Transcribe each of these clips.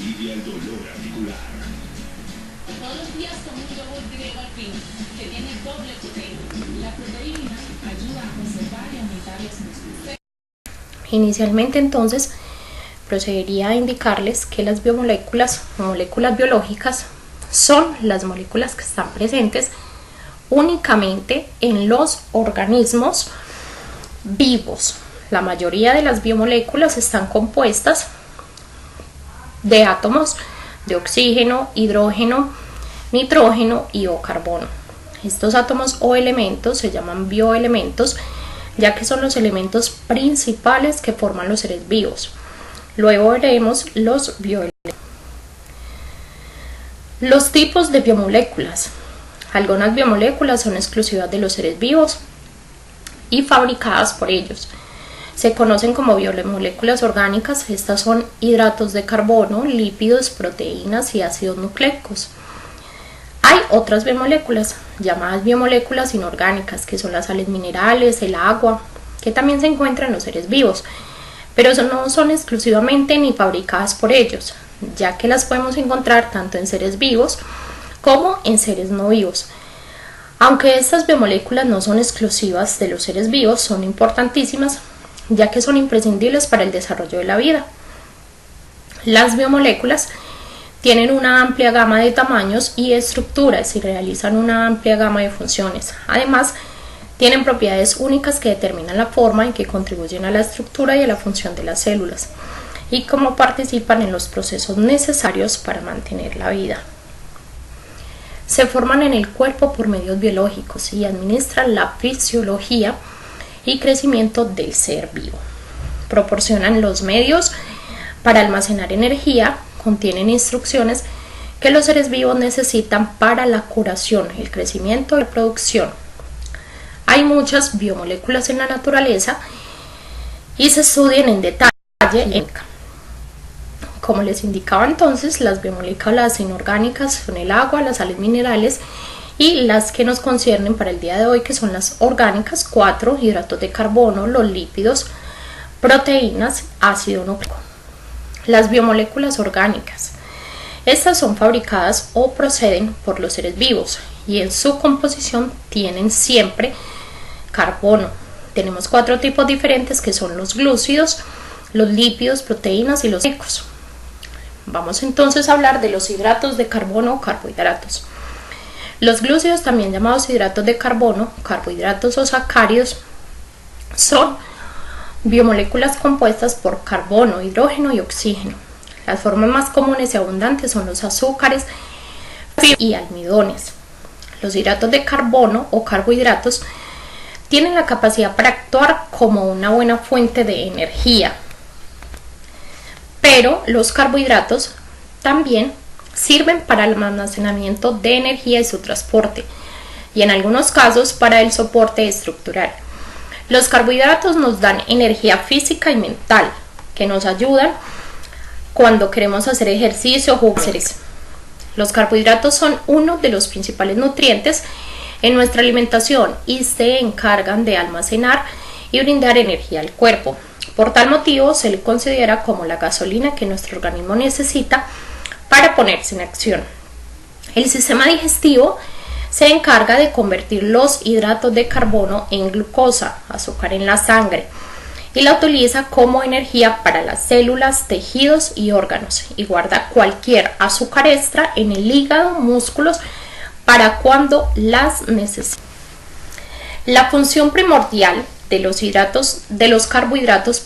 alivia el dolor articular. Todos los días tomo un yogur griego al fin, que tiene doble proteína. La proteína ayuda a conservar y aumentar los músculos. Inicialmente entonces procedería a indicarles que las biomoléculas o moléculas biológicas son las moléculas que están presentes únicamente en los organismos vivos. La mayoría de las biomoléculas están compuestas de átomos de oxígeno, hidrógeno, nitrógeno y o carbono. Estos átomos o elementos se llaman bioelementos, ya que son los elementos principales que forman los seres vivos. Luego veremos los bioelementos. Los tipos de biomoléculas. Algunas biomoléculas son exclusivas de los seres vivos y fabricadas por ellos. Se conocen como biomoléculas orgánicas. Estas son hidratos de carbono, lípidos, proteínas y ácidos nucleicos. Hay otras biomoléculas llamadas biomoléculas inorgánicas, que son las sales minerales, el agua, que también se encuentran en los seres vivos, pero no son exclusivamente ni fabricadas por ellos, ya que las podemos encontrar tanto en seres vivos como en seres no vivos. Aunque estas biomoléculas no son exclusivas de los seres vivos, son importantísimas, ya que son imprescindibles para el desarrollo de la vida. Las biomoléculas tienen una amplia gama de tamaños y estructuras y realizan una amplia gama de funciones. Además, tienen propiedades únicas que determinan la forma en que contribuyen a la estructura y a la función de las células, y cómo participan en los procesos necesarios para mantener la vida. Se forman en el cuerpo por medios biológicos y administran la fisiología y crecimiento del ser vivo. Proporcionan los medios para almacenar energía, contienen instrucciones que los seres vivos necesitan para la curación, el crecimiento y la reproducción. Hay muchas biomoléculas en la naturaleza y se estudian en detalle. Como les indicaba entonces, las biomoléculas inorgánicas son el agua, las sales minerales, y las que nos conciernen para el día de hoy, que son las orgánicas, 4, hidratos de carbono, los lípidos, proteínas, ácido nucleico. Las biomoléculas orgánicas. Estas son fabricadas o proceden por los seres vivos y en su composición tienen siempre carbono. Tenemos 4 tipos diferentes, que son los glúcidos, los lípidos, proteínas y los secos. Vamos entonces a hablar de los hidratos de carbono o carbohidratos. Los glúcidos, también llamados hidratos de carbono, carbohidratos o sacáridos, son biomoléculas compuestas por carbono, hidrógeno y oxígeno. Las formas más comunes y abundantes son los azúcares y almidones. Los hidratos de carbono o carbohidratos tienen la capacidad para actuar como una buena fuente de energía, pero los carbohidratos también sirven para el almacenamiento de energía y su transporte, y en algunos casos para el soporte estructural. Los carbohidratos nos dan energía física y mental, que nos ayudan cuando queremos hacer ejercicio o hacer eso. Los carbohidratos son uno de los principales nutrientes en nuestra alimentación y se encargan de almacenar y brindar energía al cuerpo. Por tal motivo, se le considera como la gasolina que nuestro organismo necesita para ponerse en acción. El sistema digestivo se encarga de convertir los hidratos de carbono en glucosa, azúcar en la sangre, y la utiliza como energía para las células, tejidos y órganos, y guarda cualquier azúcar extra en el hígado, músculos, para cuando las necesite. La función primordial de los carbohidratos,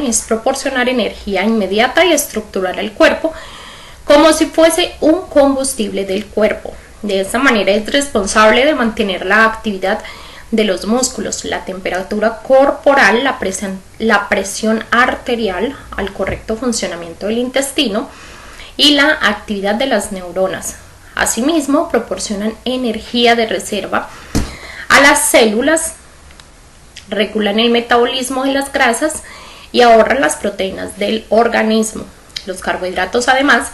es proporcionar energía inmediata y estructural al cuerpo, como si fuese un combustible del cuerpo. De esta manera es responsable de mantener la actividad de los músculos, la temperatura corporal, la presión arterial, al correcto funcionamiento del intestino y la actividad de las neuronas. Asimismo, proporcionan energía de reserva a las células, regulan el metabolismo de las grasas y ahorran las proteínas del organismo. Los carbohidratos, además,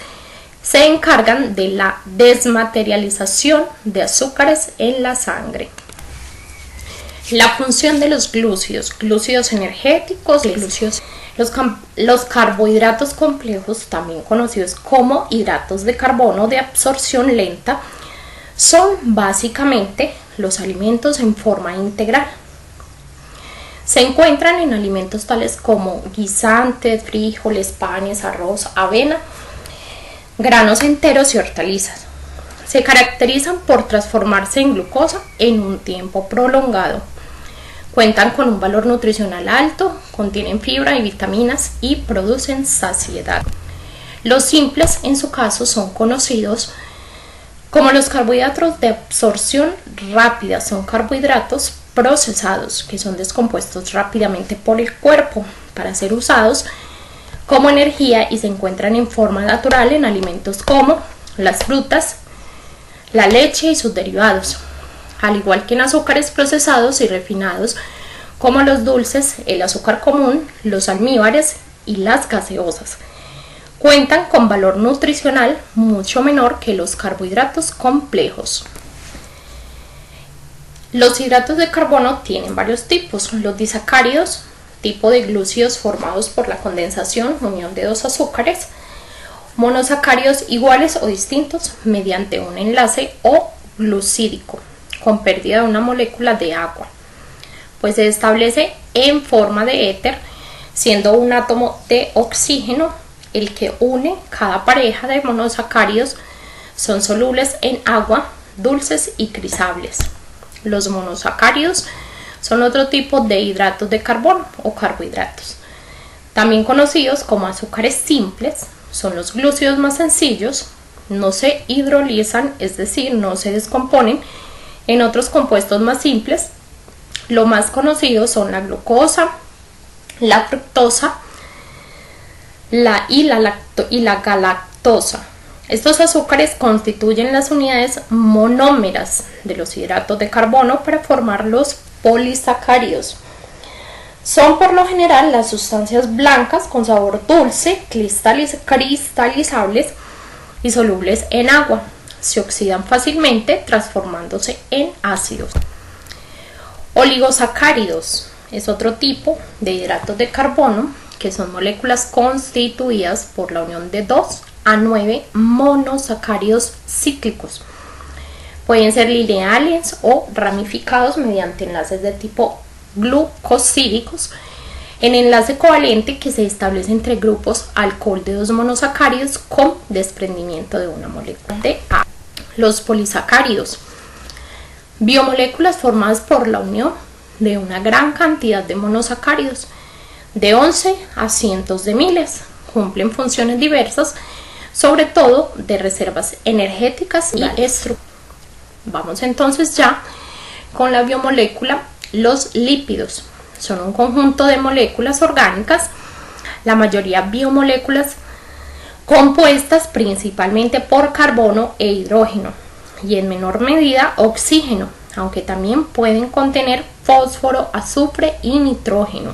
se encargan de la desmaterialización de azúcares en la sangre. La función de los glúcidos energéticos, glúcidos. Los carbohidratos complejos, también conocidos como hidratos de carbono de absorción lenta, son básicamente los alimentos en forma integral. Se encuentran en alimentos tales como guisantes, frijoles, panes, arroz, avena, granos enteros y hortalizas. Se caracterizan por transformarse en glucosa en un tiempo prolongado. Cuentan con un valor nutricional alto, contienen fibra y vitaminas y producen saciedad. Los simples, en su caso, son conocidos como los carbohidratos de absorción rápida. Son carbohidratos procesados que son descompuestos rápidamente por el cuerpo para ser usados como energía y se encuentran en forma natural en alimentos como las frutas, la leche y sus derivados, al igual que en azúcares procesados y refinados como los dulces, el azúcar común, los almíbares y las gaseosas. Cuentan con valor nutricional mucho menor que los carbohidratos complejos. Los hidratos de carbono tienen varios tipos. Los disacáridos, tipo de glúcidos formados por la condensación, unión de dos azúcares. Monosacáridos iguales o distintos mediante un enlace o glucídico con pérdida de una molécula de agua, pues se establece en forma de éter, siendo un átomo de oxígeno el que une cada pareja de monosacáridos. Son solubles en agua, dulces y crisables. Los monosacáridos son otro tipo de hidratos de carbono o carbohidratos, también conocidos como azúcares simples. Son los glúcidos más sencillos, no se hidrolizan, es decir, no se descomponen en otros compuestos más simples. Lo más conocidos son la glucosa, la fructosa y la galactosa. Estos azúcares constituyen las unidades monómeras de los hidratos de carbono para formar los polisacáridos. Son por lo general las sustancias blancas con sabor dulce, cristalizables y solubles en agua. Se oxidan fácilmente transformándose en ácidos. Oligosacáridos es otro tipo de hidratos de carbono que son moléculas constituidas por la unión de 2 a 9 monosacáridos cíclicos. Pueden ser lineales o ramificados mediante enlaces de tipo glucosídicos en enlace covalente que se establece entre grupos alcohol de dos monosacáridos con desprendimiento de una molécula de agua. Los polisacáridos, biomoléculas formadas por la unión de una gran cantidad de monosacáridos, de 11 a cientos de miles, cumplen funciones diversas, sobre todo de reservas energéticas y estructurales. Vamos entonces ya con la biomolécula. Los lípidos son un conjunto de moléculas orgánicas, la mayoría biomoléculas compuestas principalmente por carbono e hidrógeno y en menor medida oxígeno, aunque también pueden contener fósforo, azufre y nitrógeno.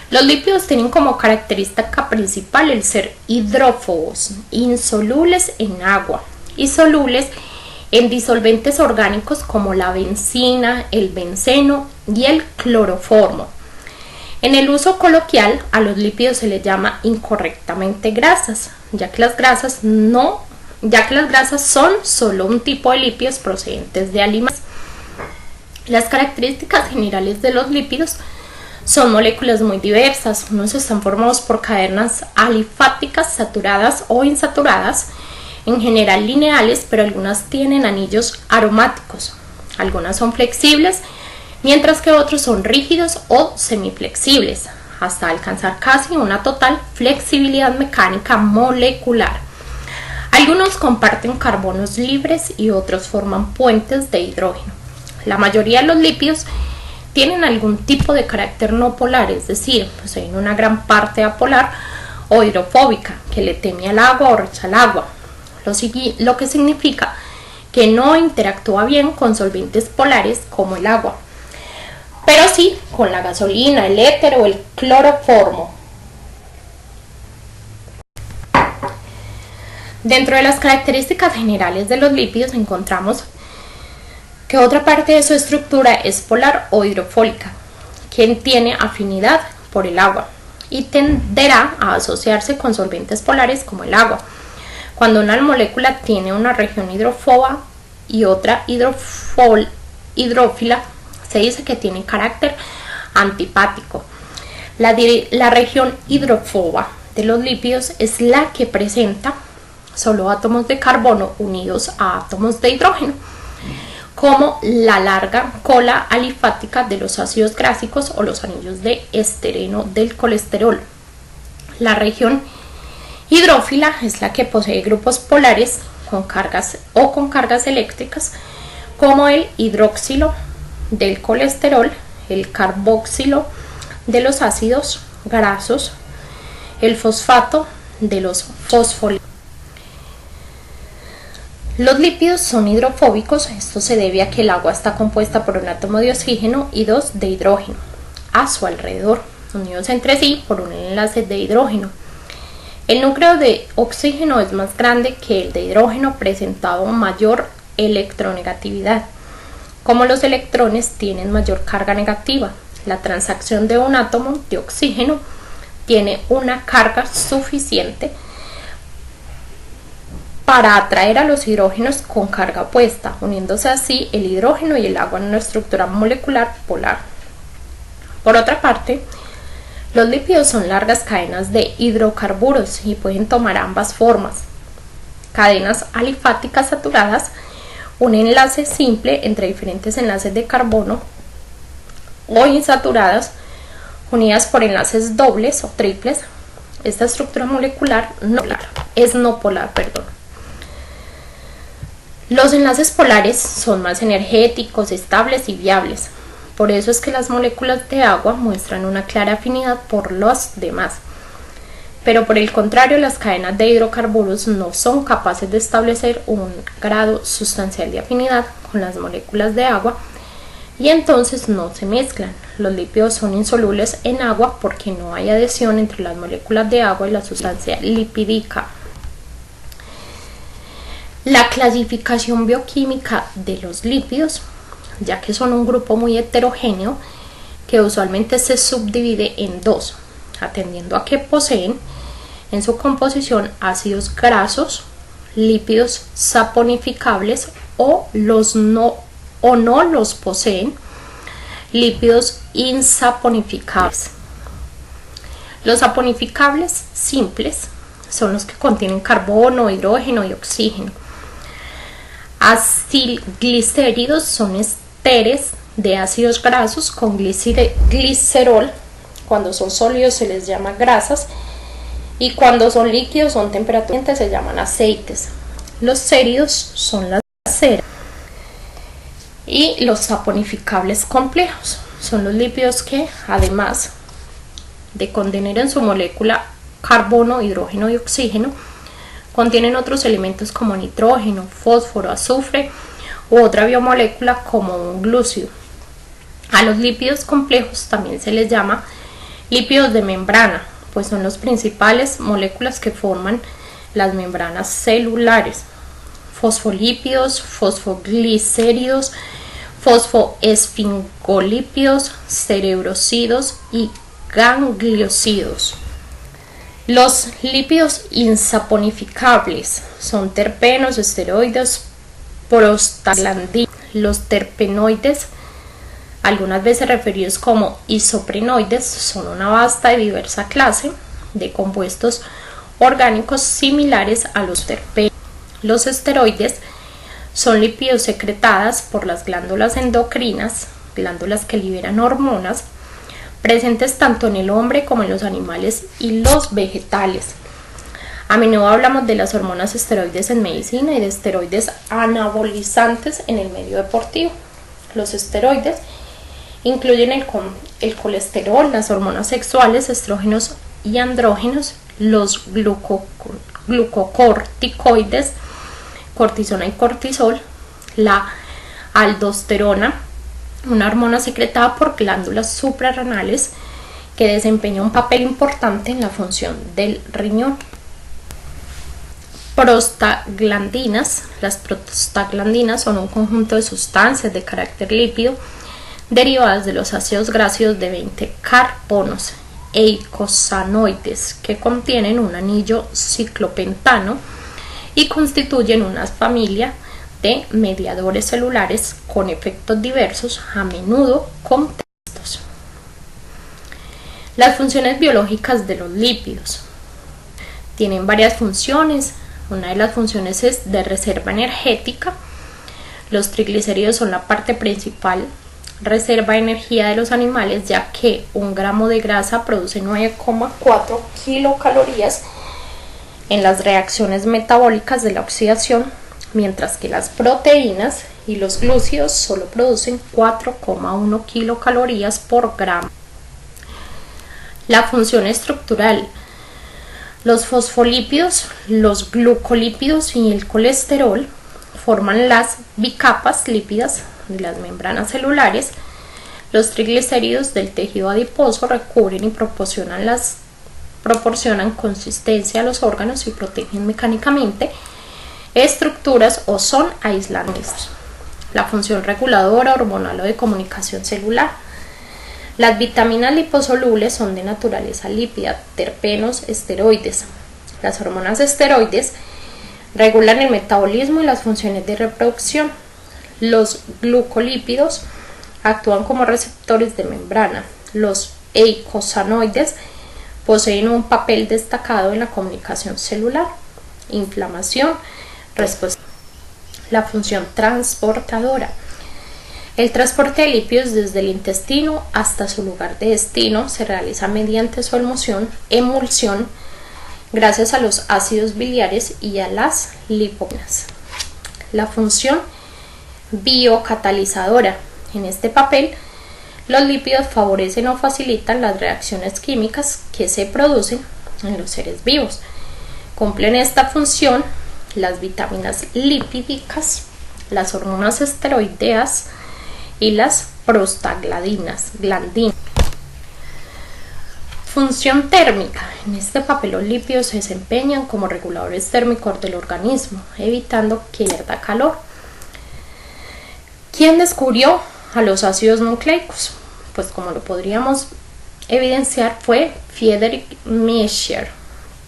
Los lípidos tienen como característica principal el ser hidrófobos, insolubles en agua y solubles en disolventes orgánicos como la benzina, el benceno y el cloroformo. En el uso coloquial a los lípidos se les llama incorrectamente grasas, ya que las grasas son solo un tipo de lípidos procedentes de alimentos. Las características generales de los lípidos son moléculas muy diversas. Unos están formados por cadenas alifáticas saturadas o insaturadas, en general lineales, pero algunas tienen anillos aromáticos. Algunas son flexibles, mientras que otros son rígidos o semiflexibles, hasta alcanzar casi una total flexibilidad mecánica molecular. Algunos comparten carbonos libres y otros forman puentes de hidrógeno. La mayoría de los lípidos tienen algún tipo de carácter no polar, es decir, poseen una gran parte apolar o hidrofóbica, que le teme al agua o rechaza el agua, lo que significa que no interactúa bien con solventes polares como el agua, pero sí con la gasolina, el éter o el cloroformo. Dentro de las características generales de los lípidos encontramos que otra parte de su estructura es polar o hidrofólica, quien tiene afinidad por el agua. y tenderá a asociarse con solventes polares como el agua. Cuando una molécula tiene una región hidrófoba y otra hidrófila, se dice que tiene carácter antipático. La región hidrófoba de los lípidos es la que presenta solo átomos de carbono unidos a átomos de hidrógeno, como la larga cola alifática de los ácidos grásicos o los anillos de estereno del colesterol. La región hidrófila es la que posee grupos polares con cargas eléctricas, como el hidroxilo del colesterol, el carboxilo de los ácidos grasos, el fosfato de los fosfolipidos. Los lípidos son hidrofóbicos. Esto se debe a que el agua está compuesta por un átomo de oxígeno y dos de hidrógeno a su alrededor, unidos entre sí por un enlace de hidrógeno. El núcleo de oxígeno es más grande que el de hidrógeno, presentando mayor electronegatividad. Como los electrones tienen mayor carga negativa, la transacción de un átomo de oxígeno tiene una carga suficiente para atraer a los hidrógenos con carga opuesta, uniéndose así el hidrógeno y el agua en una estructura molecular polar. Por otra parte, los lípidos son largas cadenas de hidrocarburos y pueden tomar ambas formas: cadenas alifáticas saturadas, un enlace simple entre diferentes enlaces de carbono, o insaturadas, unidas por enlaces dobles o triples. Esta estructura molecular es no polar. Los enlaces polares son más energéticos, estables y viables. Por eso es que las moléculas de agua muestran una clara afinidad por los demás. Pero por el contrario, las cadenas de hidrocarburos no son capaces de establecer un grado sustancial de afinidad con las moléculas de agua y entonces no se mezclan. Los lípidos son insolubles en agua porque no hay adhesión entre las moléculas de agua y la sustancia lipídica. La clasificación bioquímica de los lípidos, ya que son un grupo muy heterogéneo que usualmente se subdivide en dos, atendiendo a que poseen en su composición ácidos grasos, lípidos saponificables o no los poseen, lípidos insaponificables. Los saponificables simples son los que contienen carbono, hidrógeno y oxígeno. Acilglicéridos son esteres de ácidos grasos con glicerol. Cuando son sólidos se les llama grasas y cuando son líquidos son temperatura se llaman aceites. Los séridos son las ceras. Y los saponificables complejos son los lípidos que, además de contener en su molécula carbono, hidrógeno y oxígeno, contienen otros elementos como nitrógeno, fósforo, azufre u otra biomolécula como un glúcido. A los lípidos complejos también se les llama lípidos de membrana, pues son las principales moléculas que forman las membranas celulares. Fosfolípidos, fosfoglicéridos, fosfoesfingolípidos, cerebrocidos y gangliosidos. Los lípidos insaponificables son terpenos, esteroides, prostaglandinas. Los terpenoides, algunas veces referidos como isoprenoides, son una vasta y diversa clase de compuestos orgánicos similares a los terpenos. Los esteroides son lípidos secretadas por las glándulas endocrinas, glándulas que liberan hormonas, presentes tanto en el hombre como en los animales y los vegetales. A menudo hablamos de las hormonas esteroides en medicina y de esteroides anabolizantes en el medio deportivo. Los esteroides incluyen el colesterol, las hormonas sexuales, estrógenos y andrógenos, los glucocorticoides, cortisona y cortisol, la aldosterona, una hormona secretada por glándulas suprarrenales que desempeña un papel importante en la función del riñón. Prostaglandinas. Las prostaglandinas son un conjunto de sustancias de carácter lípido derivadas de los ácidos grasos de 20 carbonos eicosanoides, que contienen un anillo ciclopentano y constituyen una familia de mediadores celulares con efectos diversos, a menudo compuestos. Las funciones biológicas de los lípidos tienen varias funciones. Una de las funciones es de reserva energética. Los triglicéridos son la parte principal reserva de energía de los animales, ya que 1 gramo de grasa produce 9,4 kilocalorías en las reacciones metabólicas de la oxidación, mientras que las proteínas y los glúcidos solo producen 4,1 kilocalorías por gramo. La función estructural: los fosfolípidos, los glucolípidos y el colesterol forman las bicapas lípidas de las membranas celulares. Los triglicéridos del tejido adiposo recubren y proporcionan consistencia a los órganos y protegen mecánicamente estructuras o son aislantes. La función reguladora, hormonal o de comunicación celular. Las vitaminas liposolubles son de naturaleza lípida, terpenos, esteroides. Las hormonas esteroides regulan el metabolismo y las funciones de reproducción. Los glucolípidos actúan como receptores de membrana. Los eicosanoides poseen un papel destacado en la comunicación celular. Inflamación, respuesta. La función transportadora. El transporte de lípidos desde el intestino hasta su lugar de destino se realiza mediante su emulsión gracias a los ácidos biliares y a las lipoproteínas. La función biocatalizadora. En este papel, los lípidos favorecen o facilitan las reacciones químicas que se producen en los seres vivos. Cumplen esta función las vitaminas lipídicas, las hormonas esteroideas y las prostaglandinas. Función térmica. En este papel los lípidos se desempeñan como reguladores térmicos del organismo, evitando que pierda calor. ¿Quién descubrió a los ácidos nucleicos? Pues como lo podríamos evidenciar fue Friedrich Miescher,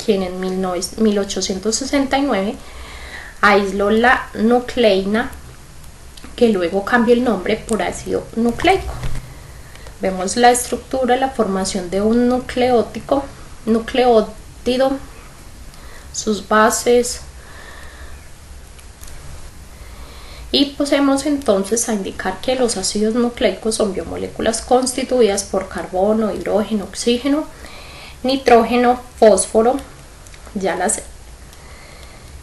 quien en 1869 aisló la nucleína, que luego cambió el nombre por ácido nucleico. Vemos la estructura, la formación de un nucleótido, sus bases, y pasemos entonces a indicar que los ácidos nucleicos son biomoléculas constituidas por carbono, hidrógeno, oxígeno, nitrógeno, fósforo. Ya las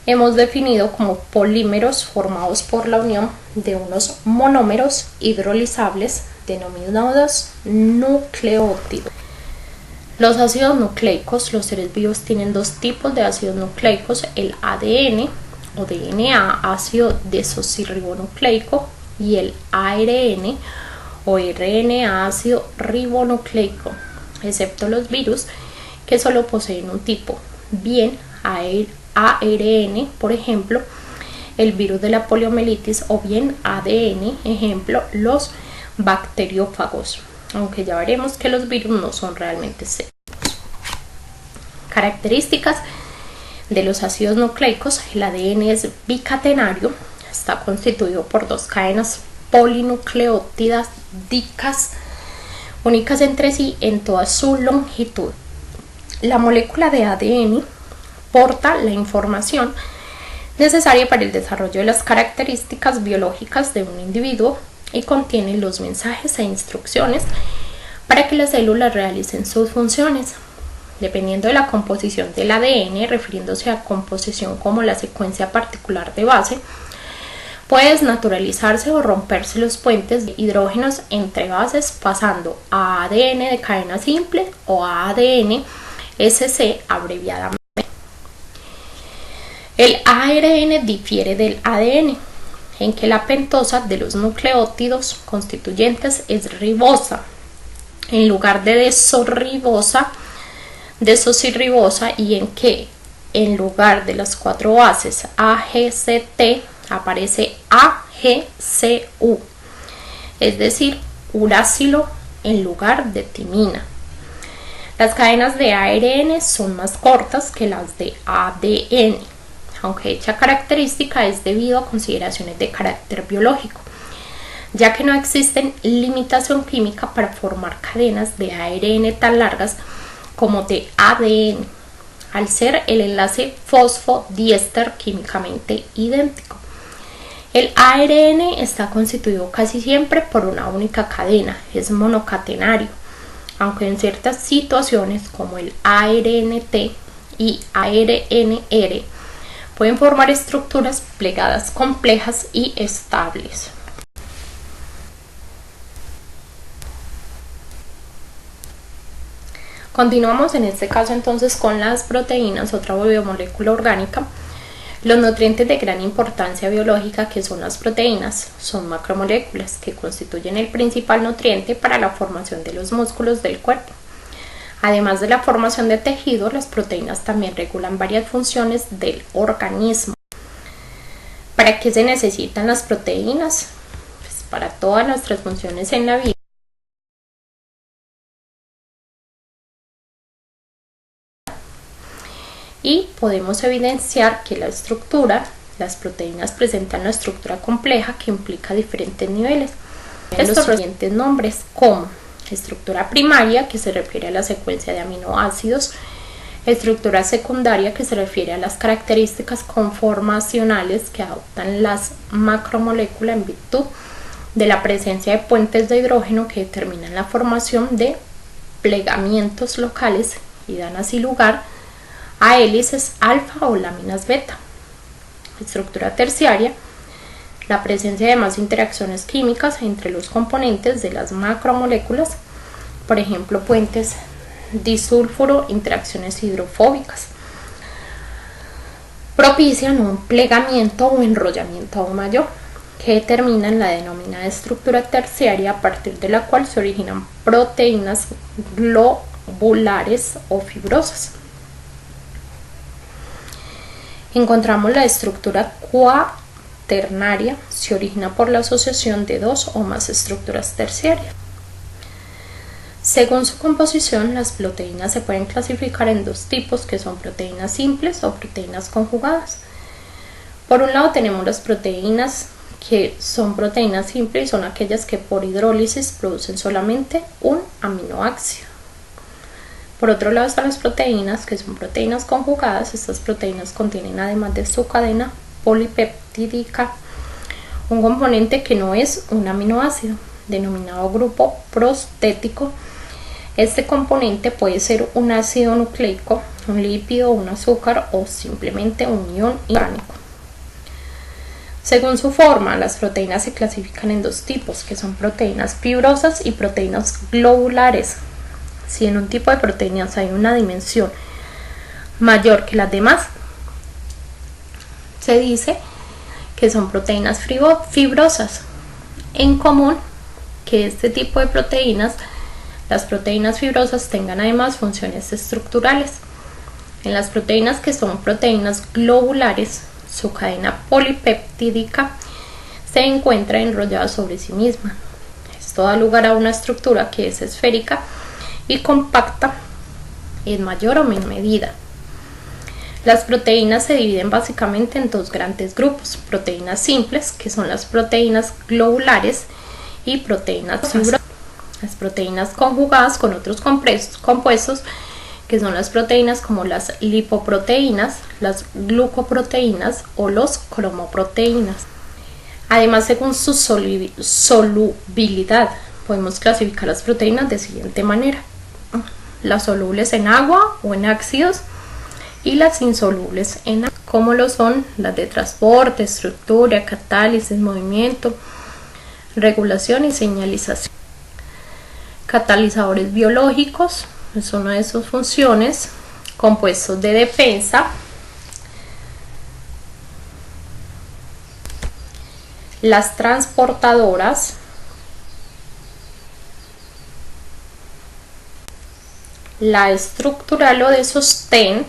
hemos definido como polímeros formados por la unión de unos monómeros hidrolizables denominados nucleótidos. Los ácidos nucleicos. Los seres vivos tienen dos tipos de ácidos nucleicos: el ADN o DNA, ácido desoxirribonucleico, y el ARN o RNA, ácido ribonucleico, excepto los virus, que solo poseen un tipo, bien ARN, por ejemplo, el virus de la poliomielitis, o bien ADN, ejemplo, los bacteriófagos, aunque ya veremos que los virus no son realmente serios. Características de los ácidos nucleicos. El ADN es bicatenario, está constituido por dos cadenas polinucleótidas únicas entre sí en toda su longitud. La molécula de ADN porta la información necesaria para el desarrollo de las características biológicas de un individuo y contiene los mensajes e instrucciones para que las células realicen sus funciones. Dependiendo de la composición del ADN, refiriéndose a composición como la secuencia particular de base, puede desnaturalizarse o romperse los puentes de hidrógenos entre bases, pasando a ADN de cadena simple o a ADN SC abreviadamente. El ARN difiere del ADN en que la pentosa de los nucleótidos constituyentes es ribosa en lugar de desoxirribosa, y en que en lugar de las cuatro bases AGCT aparece AGCU, es decir, uracilo en lugar de timina. Las cadenas de ARN son más cortas que las de ADN, aunque dicha característica es debido a consideraciones de carácter biológico, ya que no existen limitación química para formar cadenas de ARN tan largas como de ADN, al ser el enlace fosfodiéster químicamente idéntico. El ARN está constituido casi siempre por una única cadena, es monocatenario, aunque en ciertas situaciones como el ARNT y ARNR pueden formar estructuras plegadas complejas y estables. Continuamos en este caso entonces con las proteínas, otra biomolécula orgánica. Los nutrientes de gran importancia biológica que son las proteínas son macromoléculas que constituyen el principal nutriente para la formación de los músculos del cuerpo. Además de la formación de tejidos, las proteínas también regulan varias funciones del organismo. ¿Para qué se necesitan las proteínas? Pues para todas nuestras funciones en la vida. Y podemos evidenciar que las proteínas presentan una estructura compleja que implica diferentes niveles. Estos siguientes nombres como estructura primaria, que se refiere a la secuencia de aminoácidos, estructura secundaria, que se refiere a las características conformacionales que adoptan las macromoléculas en virtud de la presencia de puentes de hidrógeno que determinan la formación de plegamientos locales y dan así lugar a hélices alfa o láminas beta. Estructura terciaria, la presencia de más interacciones químicas entre los componentes de las macromoléculas, por ejemplo puentes disulfuro, interacciones hidrofóbicas, propician un plegamiento o enrollamiento aún mayor, que determinan la denominada estructura terciaria, a partir de la cual se originan proteínas globulares o fibrosas. Encontramos la estructura cuaternaria, se origina por la asociación de dos o más estructuras terciarias. Según su composición, las proteínas se pueden clasificar en dos tipos, que son proteínas simples o proteínas conjugadas. Por un lado tenemos las proteínas que son proteínas simples y son aquellas que por hidrólisis producen solamente un aminoácido. Por otro lado están las proteínas que son proteínas conjugadas. Estas proteínas contienen, además de su cadena polipeptídica, un componente que no es un aminoácido, denominado grupo prostético. Este componente puede ser un ácido nucleico, un lípido, un azúcar o simplemente un ion inorgánico. Según su forma, las proteínas se clasifican en dos tipos, que son proteínas fibrosas y proteínas globulares. Si en un tipo de proteínas hay una dimensión mayor que las demás, se dice que son proteínas fibrosas. En común que este tipo de proteínas, las proteínas fibrosas, tengan además funciones estructurales. En las proteínas que son proteínas globulares, su cadena polipeptídica se encuentra enrollada sobre sí misma. Esto da lugar a una estructura que es esférica y compacta en mayor o menor medida. Las proteínas se dividen básicamente en dos grandes grupos: proteínas simples, que son las proteínas globulares, y proteínas fibrosas. Las proteínas conjugadas con otros compuestos, que son las proteínas como las lipoproteínas, las glucoproteínas o los cromoproteínas. Además, según su solubilidad, podemos clasificar las proteínas de siguiente manera: las solubles en agua o en ácidos y las insolubles en agua, como lo son las de transporte, estructura, catálisis, movimiento, regulación y señalización. Catalizadores biológicos es una de sus funciones. Compuestos de defensa, las transportadoras, la estructural o de sostén,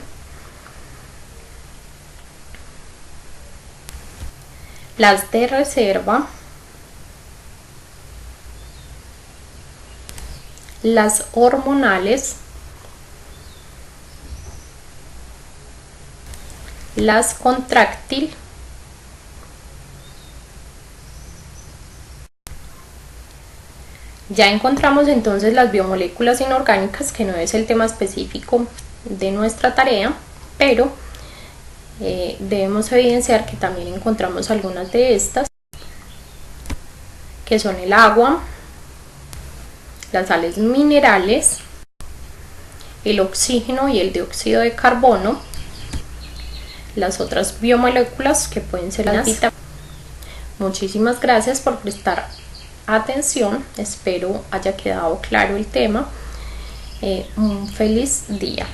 las de reserva, las hormonales, las contráctil, ya encontramos entonces las biomoléculas inorgánicas, que no es el tema específico de nuestra tarea, pero debemos evidenciar que también encontramos algunas de estas, que son el agua, las sales minerales, el oxígeno y el dióxido de carbono, las otras biomoléculas que pueden ser las vitaminas. Muchísimas gracias por prestar atención, espero haya quedado claro el tema. Un feliz día.